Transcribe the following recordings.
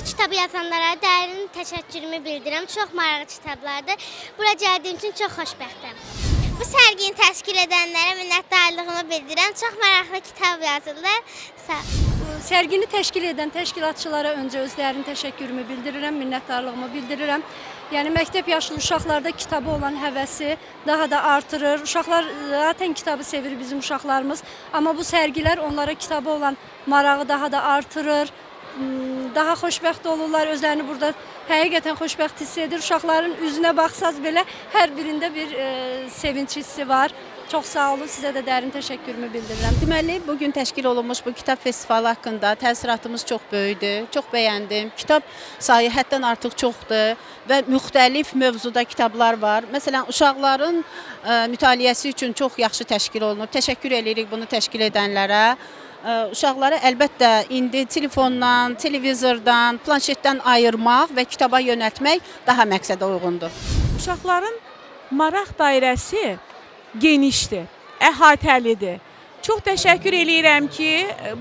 kitabı yazanlara dərin təşəkkürümü bildirirəm. Çox maraqlı kitablardır. Bura gəldiyim üçün çox xoşbəxtəm. Bu sərgini təşkil edənlərə minnətdarlığımı bildirirəm. Çox maraqlı kitab yazırlar. Sağ Sərgini təşkil edən təşkilatçılara öncə özlərinin təşəkkürümü bildirirəm, minnətdarlığımı bildirirəm. Yəni məktəb yaşlı uşaqlarda kitaba olan həvəsi daha da artırır. Uşaqlar zaten kitabı sevir bizim uşaqlarımız. Amma bu sərgilər onlara kitaba olan marağı daha da artırır. Daha xoşbəxt olurlar, özlərini burada həqiqətən xoşbəxt hiss edir. Uşaqların üzünə baxsaz belə hər birində bir sevinç hissi var. Çox sağ olun, sizə də dərin təşəkkürümü bildirirəm. Deməli, bugün təşkil olunmuş bu kitab festivalı haqqında təsiratımız çox böyükdür, çox bəyəndim. Kitab sayı həddən artıq çoxdur və müxtəlif mövzuda kitablar var. Məsələn, uşaqların mütaliəsi üçün çox yaxşı təşkil olunub. Təşəkkür edirik bunu təşkil edənlərə. Uşaqları əlbəttə indi telefondan, televizordan, planşetdən ayırmaq və kitaba yönəltmək daha məqsədə uyğundur. Uşaqların maraq dairəsi genişdir, əhatəlidir. Çox təşəkkür eləyirəm ki,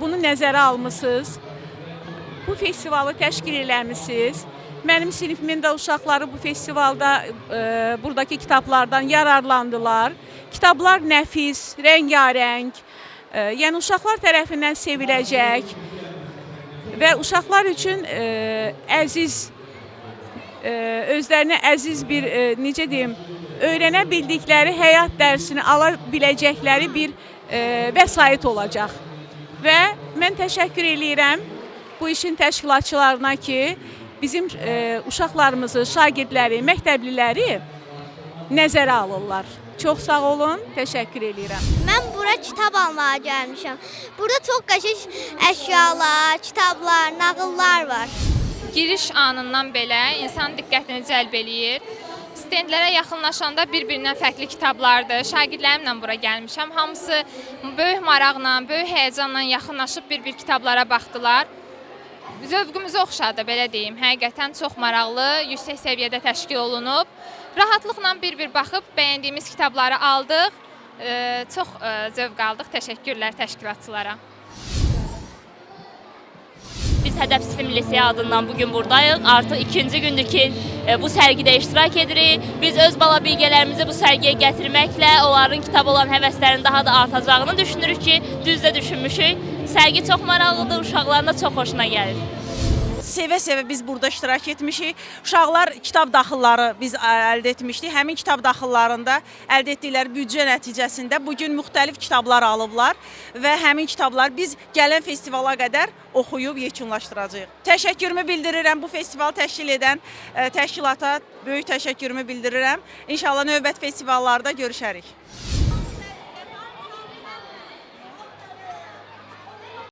bunu nəzərə almısınız. Bu festivalı təşkil eləmisiniz. Mənim sinifimin də uşaqları bu festivalda buradakı kitablardan yararlandılar. Kitablar nəfis, rəngarəng, yəni uşaqlar tərəfindən seviləcək və uşaqlar üçün özlərinə əziz bir, necə deyim, öyrənə bildikləri həyat dərsini ala biləcəkləri bir vəsait olacaq. Və mən təşəkkür eləyirəm bu işin təşkilatçılarına ki, bizim uşaqlarımızı, şagirdləri, məktəbliləri nəzərə alırlar. Çox sağ olun, təşəkkür eləyirəm. Mən bura kitab almağa gəlmişəm. Burada çox qəşəng əşyalar, kitablar, nağıllar var. Giriş anından belə insan diqqətini cəlb eləyir. Stendlərə yaxınlaşanda bir-birindən fərqli kitablardır. Şagirdlərimlə bura gəlmişəm. Hamısı böyük maraqla, böyük həyəcanla yaxınlaşıb bir-bir kitablara baxdılar. Zövqümüzə oxşadı, belə deyim. Həqiqətən çox maraqlı, yüksək səviyyədə təşkil olunub. Rahatlıqla bir-bir baxıb bəyəndiyimiz kitabları aldıq. Çox zövq aldıq. Təşəkkürlər təşkilatçılara. Biz Hədəf Sistem Liseyi adından bugün buradayıq. Artıq ikinci gündür ki, bu sərgidə iştirak edirik. Biz öz bala bilgələrimizi bu sərgiyə gətirməklə onların kitab olan həvəslərinin daha da artacağını düşünürük ki, düz də düşünmüşük. Sərgi çox maraqlıdır, uşaqların da çox xoşuna gəlir. Sevə-sevə biz burada iştirak etmişik. Uşaqlar kitab daxılları biz əldə etmişdik. Həmin kitab daxıllarında əldə etdikləri büdcə nəticəsində bugün müxtəlif kitablar alıblar və həmin kitablar biz gələn festivala qədər oxuyub yekunlaşdıracağıq. Təşəkkürümü bildirirəm bu festivalı təşkil edən təşkilata böyük təşəkkürümü bildirirəm. İnşallah növbəti festivallarda görüşərik.